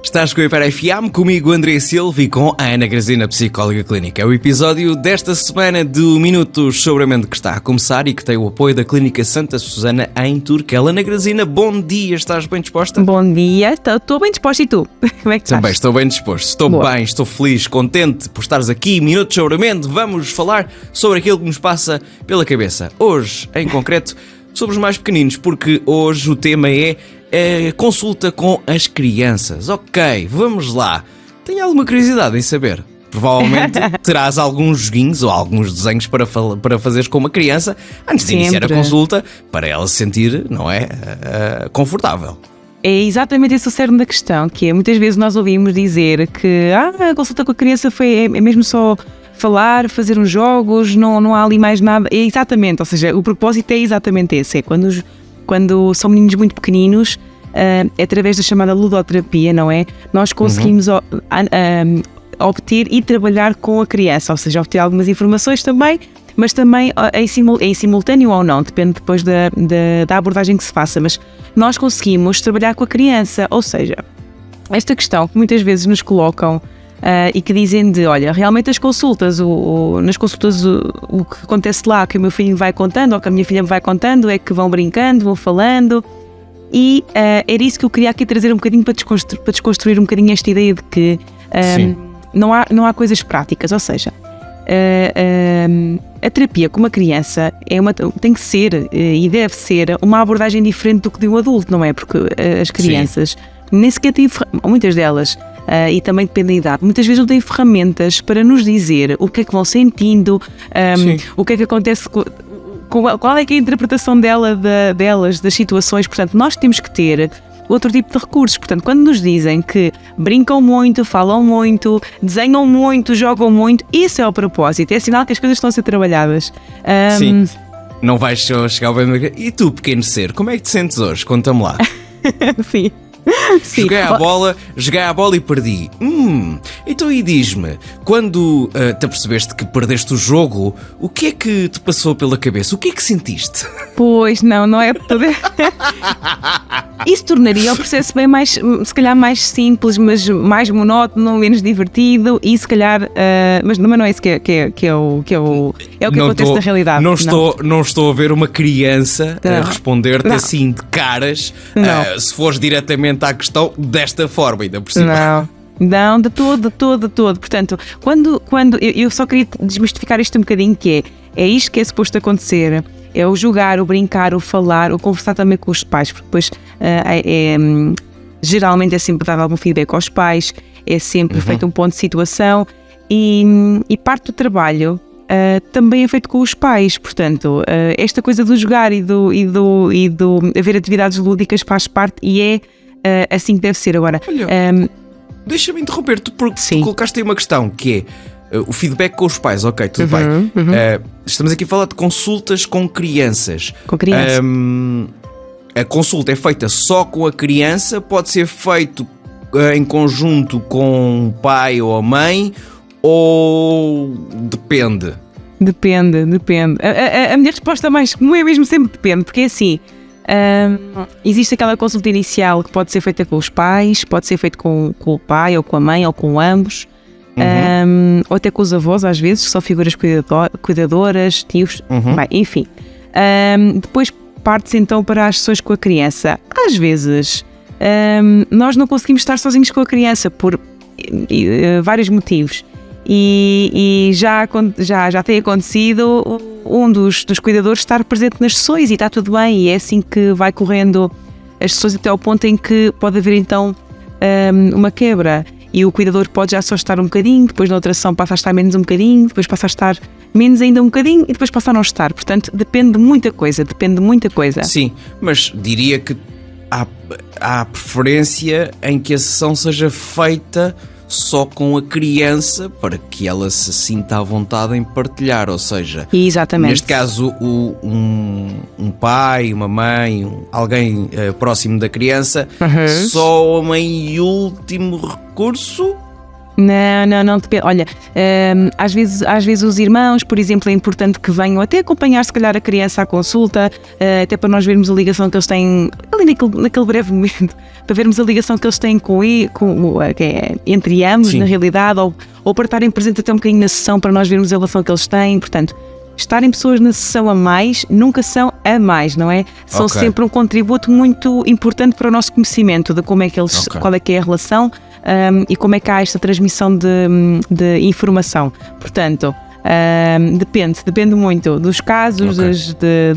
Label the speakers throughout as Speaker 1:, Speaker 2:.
Speaker 1: Estás com o Hiper FM, comigo André Silva e com a Ana Grazina, psicóloga clínica. É o episódio desta semana do Minutos sobre a Mente que está a começar e que tem o apoio da Clínica Santa Susana em Turquel. Ana Grazina, bom dia, estás bem disposta?
Speaker 2: Bom dia, estou bem disposta e tu? Como é que estás?
Speaker 1: Também estou bem disposto, estou bem, estou feliz, contente por estares aqui. Minutos sobre a Mente, vamos falar sobre aquilo que nos passa pela cabeça. Hoje, em concreto, sobre os mais pequeninos, porque hoje o tema é consulta com as crianças. Ok, vamos lá. Tenho alguma curiosidade em saber. Provavelmente terás alguns joguinhos ou alguns desenhos para fazeres com uma criança antes de iniciar a consulta, para ela se sentir, não é, confortável.
Speaker 2: É exatamente esse o cerne da questão, que é, muitas vezes nós ouvimos dizer que a consulta com a criança é mesmo só falar, fazer uns jogos, não há ali mais nada. É exatamente, ou seja, o propósito é exatamente esse, é quando são meninos muito pequeninos, através da chamada ludoterapia, não é? Nós conseguimos obter e trabalhar com a criança, ou seja, obter algumas informações também, mas também em simultâneo ou não, depende depois da abordagem que se faça, mas nós conseguimos trabalhar com a criança, ou seja, esta questão que muitas vezes nos colocam e que dizem olha, realmente as consultas, nas consultas o que acontece lá, que o meu filho vai contando ou que a minha filha me vai contando, é que vão brincando, vão falando, e era isso que eu queria aqui trazer um bocadinho para desconstruir um bocadinho esta ideia de que não há coisas práticas, ou seja, a terapia com uma criança tem que ser e deve ser uma abordagem diferente do que de um adulto, não é? Porque as crianças nem sequer têm, muitas delas, e também depende da idade, muitas vezes não têm ferramentas para nos dizer o que é que vão sentindo, o que é que acontece, qual é que é a interpretação delas, das situações. Portanto, nós temos que ter outro tipo de recursos. Portanto, quando nos dizem que brincam muito, falam muito, desenham muito, jogam muito, isso é o propósito, é sinal que as coisas estão a ser trabalhadas.
Speaker 1: Sim, não vais só chegar ao bem. E tu, pequeno ser, como é que te sentes hoje? Conta-me lá.
Speaker 2: Sim. Sim.
Speaker 1: Joguei a bola e perdi. Então e diz-me, quando te apercebeste que perdeste o jogo, o que é que te passou pela cabeça? O que é que sentiste?
Speaker 2: Pois, não é tudo. Isso tornaria o processo bem mais, se calhar mais simples, mas mais monótono, menos divertido e se calhar, mas não é isso que é o que acontece na realidade.
Speaker 1: Não estou a ver uma criança a responder-te assim de caras, se fores diretamente à questão desta forma, ainda por cima.
Speaker 2: Não, de todo. Portanto, quando eu só queria desmistificar isto um bocadinho, que é isto que é suposto acontecer. É o jogar, o brincar, o falar, o conversar também com os pais, porque depois geralmente é sempre dar algum feedback aos pais, é sempre feito um ponto de situação e parte do trabalho também é feito com os pais. Portanto, esta coisa do jogar e do haver atividades lúdicas faz parte e é assim que deve ser. Agora,
Speaker 1: olha, deixa-me interromper-te, porque tu colocaste aí uma questão que é o feedback com os pais. Ok, tudo bem. Estamos aqui a falar de consultas com crianças. A consulta é feita só com a criança? Pode ser feito em conjunto com o pai ou a mãe? Ou depende?
Speaker 2: Depende. A minha resposta mais comum é mesmo sempre depende, porque é assim, existe aquela consulta inicial que pode ser feita com os pais, pode ser feita com o pai ou com a mãe ou com ambos. Ou até com os avós, às vezes, que são figuras cuidadoras, tios, bem, enfim. Depois parte-se então para as sessões com a criança. Às vezes, nós não conseguimos estar sozinhos com a criança por vários motivos. E já tem acontecido um dos cuidadores estar presente nas sessões e está tudo bem, e é assim que vai correndo as sessões até ao ponto em que pode haver então uma quebra. E o cuidador pode já só estar um bocadinho, depois na outra sessão passa a estar menos um bocadinho, depois passa a estar menos ainda um bocadinho e depois passa a não estar. Portanto, depende de muita coisa. Sim,
Speaker 1: mas diria que há preferência em que a sessão seja feita só com a criança para que ela se sinta à vontade em partilhar, ou seja,
Speaker 2: exatamente.
Speaker 1: Neste caso um pai, uma mãe, alguém próximo da criança, só em último recurso
Speaker 2: Não depende. Olha, às vezes os irmãos, por exemplo, é importante que venham até acompanhar se calhar a criança à consulta, até para nós vermos a ligação que eles têm ali naquele breve momento, para vermos a ligação que eles têm entre ambos,
Speaker 1: Sim.
Speaker 2: na realidade, ou para estarem presentes até um bocadinho na sessão para nós vermos a relação que eles têm. Portanto, estarem pessoas na sessão a mais nunca são a mais, não é? São
Speaker 1: Ok.
Speaker 2: sempre um contributo muito importante para o nosso conhecimento de como é que eles,
Speaker 1: Ok.
Speaker 2: qual é que é a relação e como é que há esta transmissão de informação. Portanto, depende muito dos casos,
Speaker 1: Ok.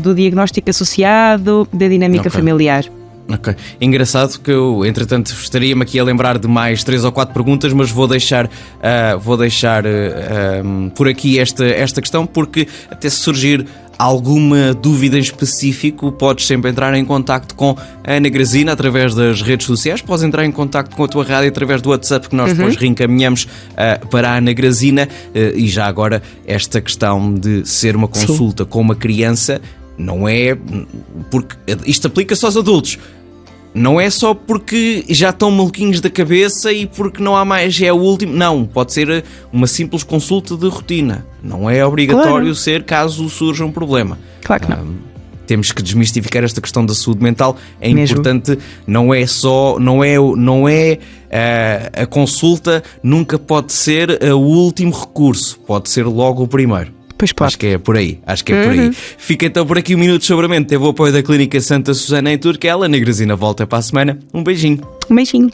Speaker 2: do diagnóstico associado, da dinâmica
Speaker 1: Ok.
Speaker 2: familiar.
Speaker 1: Ok. Engraçado que eu, entretanto, estaria-me aqui a lembrar de mais 3 ou 4 perguntas, mas vou deixar por aqui esta questão, porque até se surgir alguma dúvida em específico, podes sempre entrar em contacto com a Ana Grazina através das redes sociais, podes entrar em contacto com a tua rádio através do WhatsApp que nós depois reencaminhamos para a Ana Grazina. E já agora, esta questão de ser uma consulta com uma criança não é porque isto aplica-se aos adultos. Não é só porque já estão maluquinhos da cabeça e porque não há mais, é o último. Não, pode ser uma simples consulta de rotina. Não é obrigatório
Speaker 2: Claro.
Speaker 1: ser caso surja um problema.
Speaker 2: Claro que não.
Speaker 1: Temos que desmistificar esta questão da saúde mental. É
Speaker 2: Mesmo.
Speaker 1: importante, não é a consulta nunca pode ser o último recurso, pode ser logo o primeiro.
Speaker 2: Pois pode.
Speaker 1: Acho que é por aí, Fica então por aqui um minuto sobre a mente. Teve o apoio da Clínica Santa Susana em Turquela. A Ana Grazina volta para a semana. Um beijinho.
Speaker 2: Um beijinho.